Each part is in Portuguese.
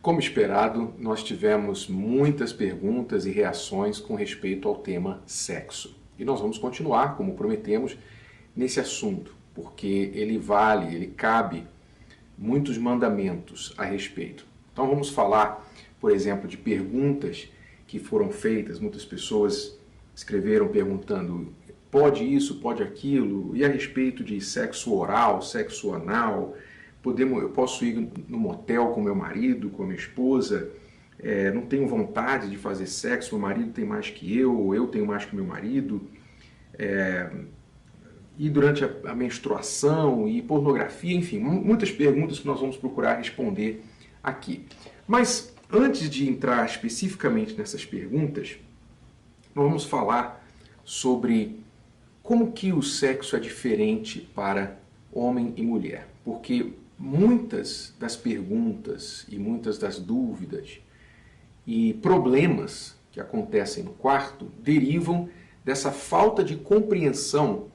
Como esperado, nós tivemos muitas perguntas e reações com respeito ao tema sexo. E nós vamos continuar, como prometemos, nesse assunto, porque ele cabe muitos mandamentos a respeito. Então vamos falar, por exemplo, de perguntas que foram feitas. Muitas pessoas escreveram perguntando: pode isso, pode aquilo? E a respeito de sexo oral, sexo anal? Eu posso ir no motel com meu marido, com a minha esposa? Não tenho vontade de fazer sexo, meu marido tem mais que eu tenho mais que meu marido. E durante a menstruação e pornografia, enfim, muitas perguntas que nós vamos procurar responder aqui. Mas antes de entrar especificamente nessas perguntas, nós vamos falar sobre como que o sexo é diferente para homem e mulher. Porque muitas das perguntas e muitas das dúvidas e problemas que acontecem no quarto derivam dessa falta de compreensão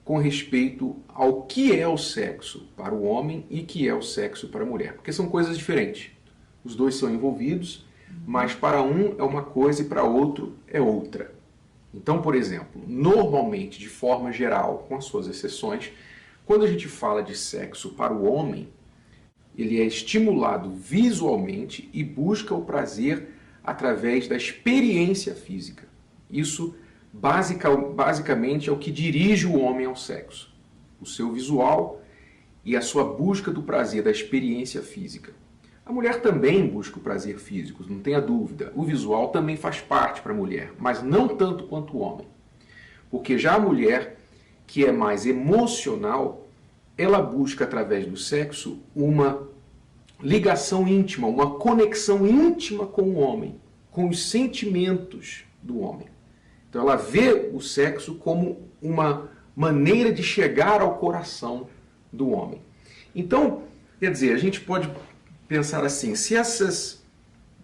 com respeito ao que é o sexo para o homem e que é o sexo para a mulher. Porque são coisas diferentes. Os dois são envolvidos, mas para um é uma coisa e para outro é outra. Então, por exemplo, normalmente, de forma geral, com as suas exceções, quando a gente fala de sexo para o homem, ele é estimulado visualmente e busca o prazer através da experiência física. Isso basicamente é o que dirige o homem ao sexo. O seu visual e a sua busca do prazer, da experiência física. A mulher também busca o prazer físico, não tenha dúvida. O visual também faz parte para a mulher, mas não tanto quanto o homem. Porque já a mulher, que é mais emocional, ela busca através do sexo uma ligação íntima, uma conexão íntima com o homem, com os sentimentos do homem. Então ela vê o sexo como uma maneira de chegar ao coração do homem. Então, quer dizer, a gente pode pensar assim: se essas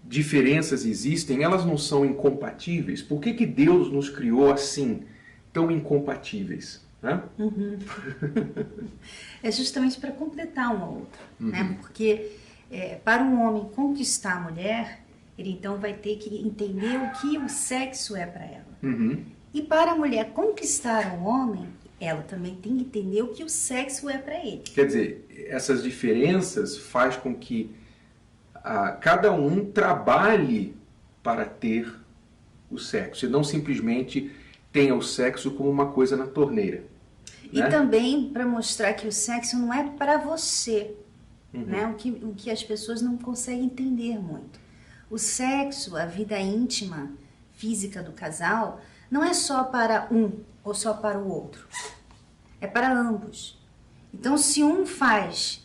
diferenças existem, elas não são incompatíveis, por que Deus nos criou assim, tão incompatíveis? Né? Uhum. É justamente para completar um ao outro, né? Porque para um homem conquistar a mulher, ele então vai ter que entender o que o sexo é para ela. E para a mulher conquistar o homem, ela também tem que entender o que o sexo é para ele. Quer dizer, essas diferenças faz com que cada um trabalhe para ter o sexo e não simplesmente tenha o sexo como uma coisa na torneira. E também para mostrar que o sexo não é para você, né? O que as pessoas não conseguem entender muito. O sexo, a vida íntima, física do casal, não é só para um ou só para o outro. É para ambos. Então, se um faz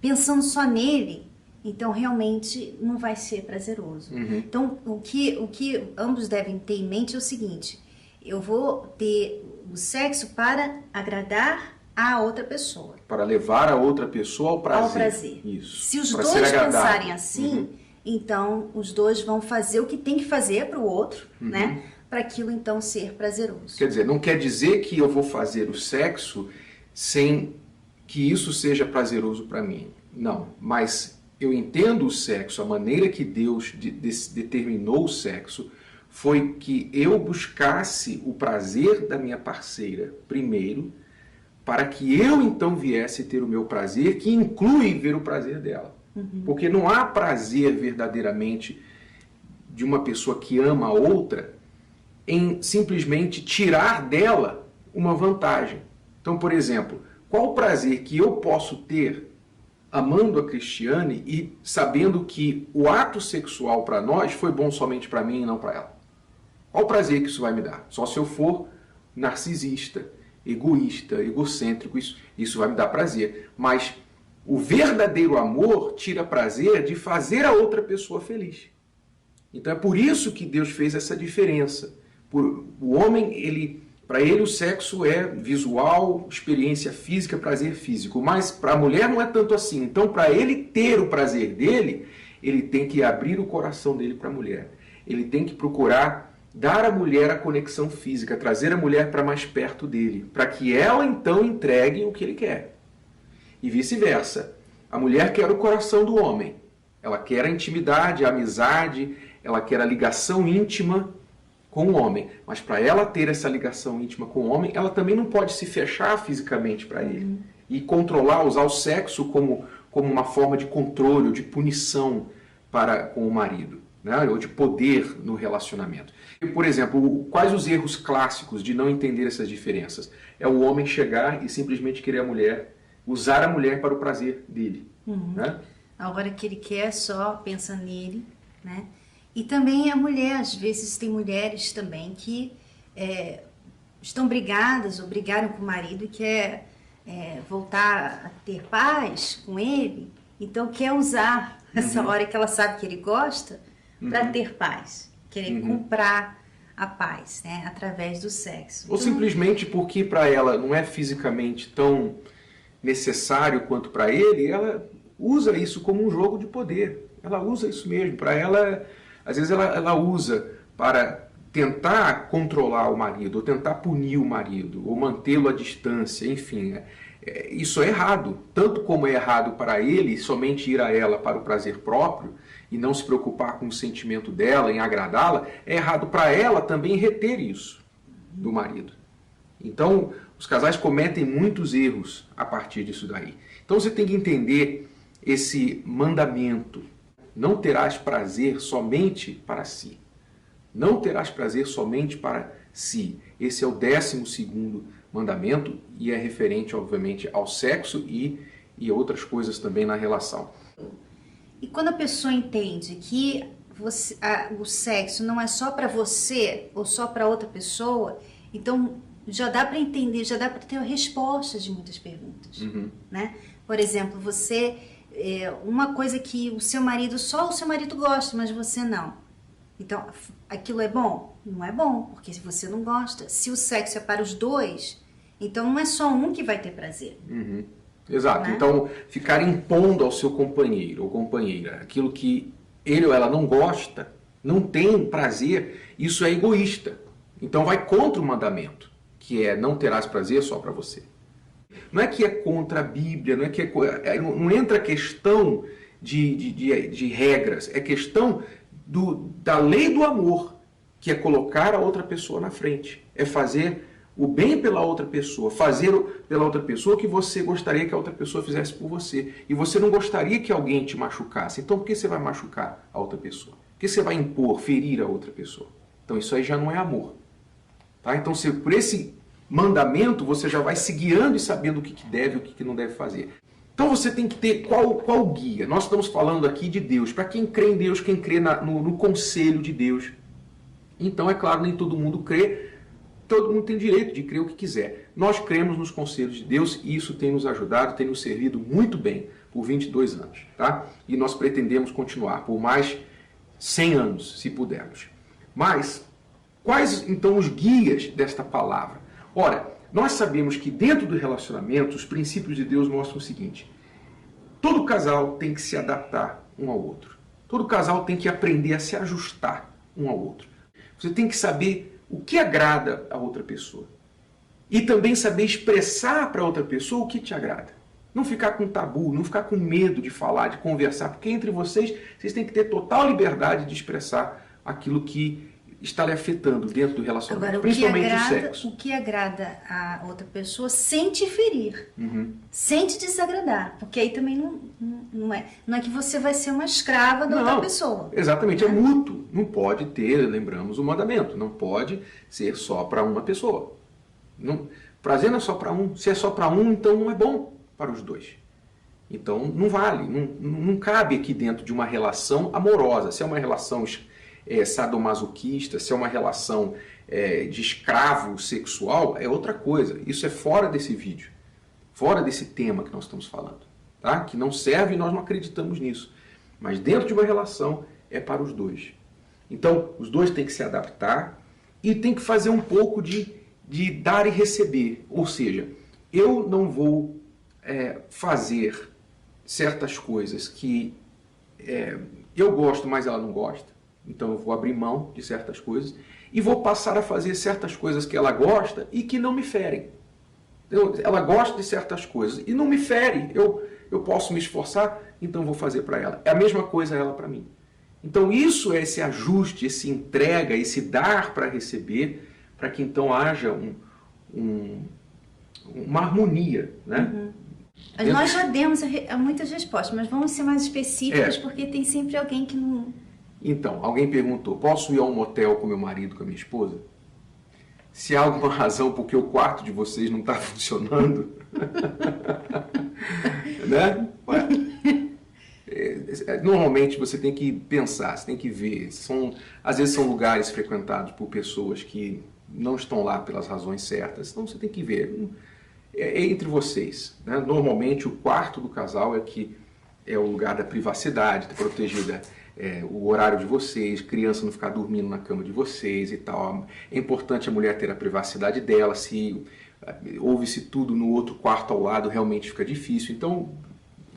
pensando só nele, então realmente não vai ser prazeroso. Então, o que ambos devem ter em mente é o seguinte: eu vou ter o sexo para agradar a outra pessoa. Para levar a outra pessoa ao prazer. Ao prazer. Isso. Se os dois pensarem assim, então os dois vão fazer o que tem que fazer para o outro, né? Para aquilo então ser prazeroso. Quer dizer, não quer dizer que eu vou fazer o sexo sem que isso seja prazeroso para mim. Não, mas eu entendo o sexo, a maneira que Deus determinou o sexo foi que eu buscasse o prazer da minha parceira primeiro, para que eu então viesse ter o meu prazer, que inclui ver o prazer dela. Porque não há prazer verdadeiramente de uma pessoa que ama a outra em simplesmente tirar dela uma vantagem. Então, por exemplo, qual o prazer que eu posso ter amando a Cristiane e sabendo que o ato sexual para nós foi bom somente para mim e não para ela? Qual o prazer que isso vai me dar? Só se eu for narcisista, egoísta, egocêntrico, isso vai me dar prazer. Mas o verdadeiro amor tira prazer de fazer a outra pessoa feliz. Então é por isso que Deus fez essa diferença. O homem, para ele o sexo é visual, experiência física, prazer físico. Mas para a mulher não é tanto assim. Então, para ele ter o prazer dele, ele tem que abrir o coração dele para a mulher. Ele tem que procurar dar à mulher a conexão física, trazer a mulher para mais perto dele, para que ela então entregue o que ele quer. E vice-versa. A mulher quer o coração do homem. Ela quer a intimidade, a amizade, ela quer a ligação íntima com o homem. Mas para ela ter essa ligação íntima com o homem, ela também não pode se fechar fisicamente para ele. E controlar, usar o sexo como uma forma de controle ou de punição com o marido, né? Ou de poder no relacionamento. E, por exemplo, quais os erros clássicos de não entender essas diferenças? É o homem chegar e simplesmente querer a mulher, usar a mulher para o prazer dele. Né? A hora que ele quer, só pensa nele, né? E também a mulher, às vezes tem mulheres também que estão brigadas ou brigaram com o marido e quer voltar a ter paz com ele, então quer usar essa hora que ela sabe que ele gosta para ter paz, querer comprar a paz, né? Através do sexo. Ou então, simplesmente porque para ela não é fisicamente tão necessário quanto para ele, ela usa isso como um jogo de poder. Ela usa isso mesmo. Para ela, às vezes ela usa para tentar controlar o marido, ou tentar punir o marido, ou mantê-lo à distância, enfim. Isso é errado. Tanto como é errado para ele somente ir a ela para o prazer próprio e não se preocupar com o sentimento dela, em agradá-la, é errado para ela também reter isso do marido. Então, os casais cometem muitos erros a partir disso daí. Então você tem que entender esse mandamento. Não terás prazer somente para si. Não terás prazer somente para si. Esse é o 12º mandamento e é referente, obviamente, ao sexo e outras coisas também na relação. E quando a pessoa entende que o sexo não é só para você ou só para outra pessoa, então já dá para entender, já dá para ter respostas de muitas perguntas. Né? Por exemplo, uma coisa que só o seu marido gosta, mas você não. Então, aquilo é bom? Não é bom, porque se você não gosta, se o sexo é para os dois, então não é só um que vai ter prazer. Exato. Né? Então, ficar impondo ao seu companheiro ou companheira aquilo que ele ou ela não gosta, não tem prazer, isso é egoísta. Então, vai contra o mandamento, que é não terás prazer só para você. Não é que é contra a Bíblia, não é que não entra questão de regras, é questão da lei do amor, que é colocar a outra pessoa na frente, é fazer o bem pela outra pessoa, fazer pela outra pessoa o que você gostaria que a outra pessoa fizesse por você. E você não gostaria que alguém te machucasse. Então por que você vai machucar a outra pessoa? Por que você vai impor, ferir a outra pessoa? Então isso aí já não é amor. Tá? Então por esse mandamento você já vai se guiando e sabendo o que deve e o que não deve fazer. Então você tem que ter qual guia? Nós estamos falando aqui de Deus. Para quem crê em Deus, quem crê no conselho de Deus. Então, é claro, nem todo mundo crê. Todo mundo tem direito de crer o que quiser. Nós cremos nos conselhos de Deus e isso tem nos ajudado, tem nos servido muito bem por 22 anos. Tá? E nós pretendemos continuar por mais 100 anos, se pudermos. Mas, quais então os guias desta palavra? Ora, nós sabemos que dentro do relacionamento, os princípios de Deus mostram o seguinte: todo casal tem que se adaptar um ao outro. Todo casal tem que aprender a se ajustar um ao outro. Você tem que saber o que agrada a outra pessoa. E também saber expressar para outra pessoa o que te agrada. Não ficar com tabu, não ficar com medo de falar, de conversar, porque entre vocês têm que ter total liberdade de expressar aquilo que está lhe afetando dentro do relacionamento, agora, principalmente o sexo. O que agrada a outra pessoa sem te ferir, sem te desagradar, porque aí também não é que você vai ser uma escrava da outra pessoa. Exatamente, é mútuo. Não pode ter, lembramos o mandamento, não pode ser só para uma pessoa. Prazer não é só para um. Se é só para um, então não é bom para os dois. Então não vale, não cabe aqui dentro de uma relação amorosa. Se é uma relação sadomasoquista, se é uma relação de escravo sexual, é outra coisa. Isso é fora desse vídeo, fora desse tema que nós estamos falando, tá? Que não serve e nós não acreditamos nisso. Mas dentro de uma relação é para os dois. Então, os dois têm que se adaptar e tem que fazer um pouco de dar e receber. Ou seja, eu não vou fazer certas coisas que eu gosto, mas ela não gosta. Então eu vou abrir mão de certas coisas e vou passar a fazer certas coisas que ela gosta e que não me ferem. Ela gosta de certas coisas e não me fere. eu posso me esforçar, então vou fazer para ela. É a mesma coisa ela para mim. Então isso é esse ajuste, esse entrega, esse dar para receber, para que então haja uma harmonia, né? Uhum. Nós já demos muitas respostas, mas vamos ser mais específicos, porque tem sempre alguém que não... Então, alguém perguntou, posso ir a um motel com meu marido, com a minha esposa? Se há alguma razão porque o quarto de vocês não está funcionando, né? Ué, normalmente você tem que pensar, você tem que ver. Às vezes são lugares frequentados por pessoas que não estão lá pelas razões certas, então você tem que ver. É entre vocês, né? Normalmente o quarto do casal é o lugar da privacidade, protegida. O horário de vocês, criança não ficar dormindo na cama de vocês e tal. É importante a mulher ter a privacidade dela, se ouve-se tudo no outro quarto ao lado, realmente fica difícil. Então,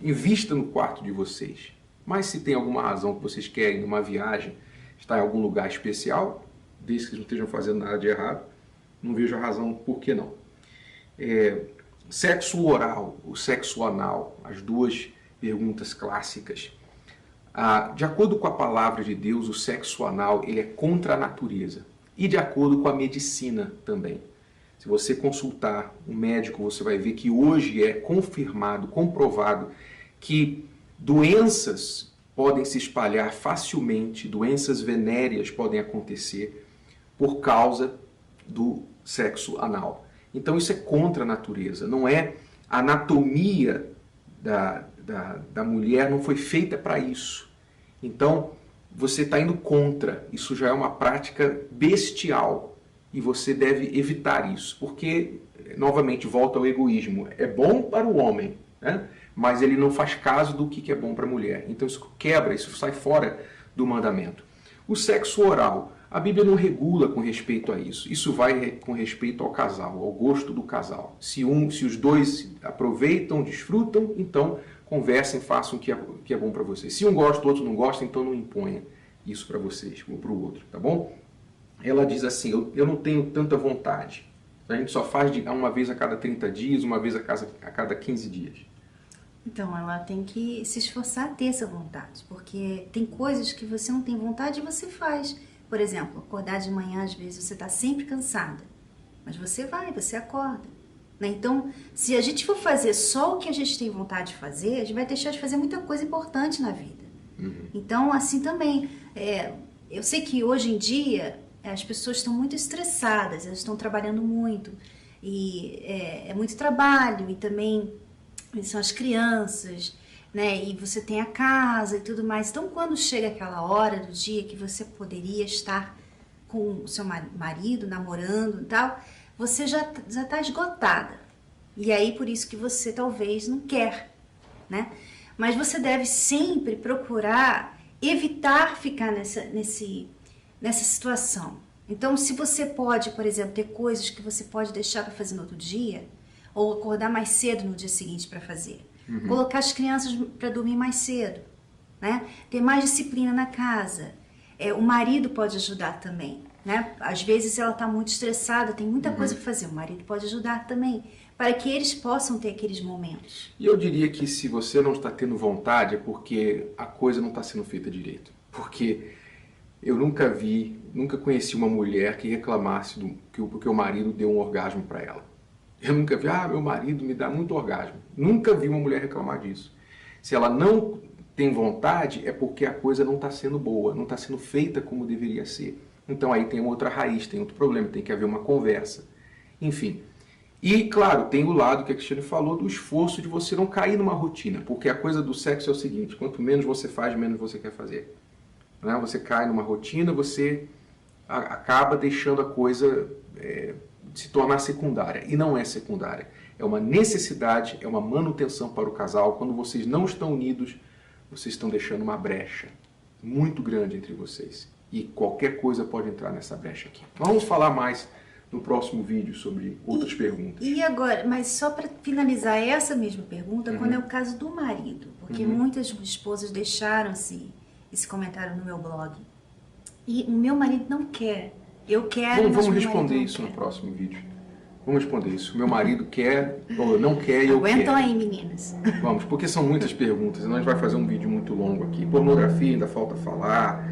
invista no quarto de vocês. Mas se tem alguma razão que vocês querem, numa viagem, estar em algum lugar especial, desde que não estejam fazendo nada de errado, não vejo a razão por que não. Sexo oral, o sexo anal, as duas perguntas clássicas. De acordo com a palavra de Deus, o sexo anal ele é contra a natureza. E de acordo com a medicina também. Se você consultar um médico, você vai ver que hoje é confirmado, comprovado, que doenças podem se espalhar facilmente, doenças venéreas podem acontecer por causa do sexo anal. Então isso é contra a natureza, não é a anatomia da mulher, não foi feita para isso. Então, você está indo contra. Isso já é uma prática bestial. E você deve evitar isso. Porque, novamente, volta ao egoísmo. É bom para o homem, né? Mas ele não faz caso do que é bom para a mulher. Então, isso quebra, isso sai fora do mandamento. O sexo oral. A Bíblia não regula com respeito a isso. Isso vai com respeito ao casal, ao gosto do casal. Se os dois aproveitam, desfrutam, então conversem, façam o que é bom para vocês. Se um gosta, o outro não gosta, então não imponha isso para vocês, ou para o outro, tá bom? Ela diz assim, eu não tenho tanta vontade. A gente só faz uma vez a cada 30 dias, uma vez a cada 15 dias. Então, ela tem que se esforçar a ter essa vontade, porque tem coisas que você não tem vontade e você faz. Por exemplo, acordar de manhã, às vezes você está sempre cansada, mas você acorda. Né? Então, se a gente for fazer só o que a gente tem vontade de fazer, a gente vai deixar de fazer muita coisa importante na vida. Uhum. Então, assim também, eu sei que hoje em dia as pessoas estão muito estressadas, elas estão trabalhando muito, e é muito trabalho, e também são as crianças, né? E você tem a casa e tudo mais. Então, quando chega aquela hora do dia que você poderia estar com o seu marido, namorando e tal, você já está esgotada. E aí, por isso que você talvez não quer, né? Mas você deve sempre procurar evitar ficar nessa situação. Então, se você pode, por exemplo, ter coisas que você pode deixar para fazer no outro dia, ou acordar mais cedo no dia seguinte para fazer. Uhum. Colocar as crianças para dormir mais cedo, né? Ter mais disciplina na casa. O marido pode ajudar também, né? Às vezes ela está muito estressada, tem muita coisa para fazer, o marido pode ajudar também, para que eles possam ter aqueles momentos. E eu diria que se você não está tendo vontade é porque a coisa não está sendo feita direito. Porque eu nunca conheci uma mulher que reclamasse porque o marido deu um orgasmo para ela. Eu nunca vi, meu marido me dá muito orgasmo. Nunca vi uma mulher reclamar disso. Se ela não tem vontade, é porque a coisa não está sendo boa, não está sendo feita como deveria ser. Então aí tem outra raiz, tem outro problema, tem que haver uma conversa. Enfim. E, claro, tem o lado que a Cristiane falou do esforço de você não cair numa rotina. Porque a coisa do sexo é o seguinte, quanto menos você faz, menos você quer fazer. Né? Você cai numa rotina, você acaba deixando a coisa se tornar secundária. E não é secundária. É uma necessidade, é uma manutenção para o casal. Quando vocês não estão unidos, vocês estão deixando uma brecha muito grande entre vocês. E qualquer coisa pode entrar nessa brecha aqui. Vamos falar mais no próximo vídeo sobre outras perguntas. E agora, mas só para finalizar essa mesma pergunta, quando é o caso do marido, porque muitas esposas deixaram esse comentário no meu blog. E o meu marido não quer. Eu quero, vamos responder isso no próximo vídeo. Vamos responder isso. Meu marido quer ou não quer e eu quero. Aguentam aí, meninas. Vamos, porque são muitas perguntas. Nós vai fazer um vídeo muito longo aqui. Pornografia, ainda falta falar.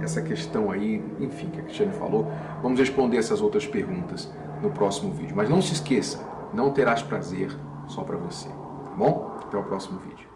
Essa questão aí, enfim, que a Cristiane falou. Vamos responder essas outras perguntas no próximo vídeo. Mas não se esqueça, não terás prazer só para você. Tá bom? Até o próximo vídeo.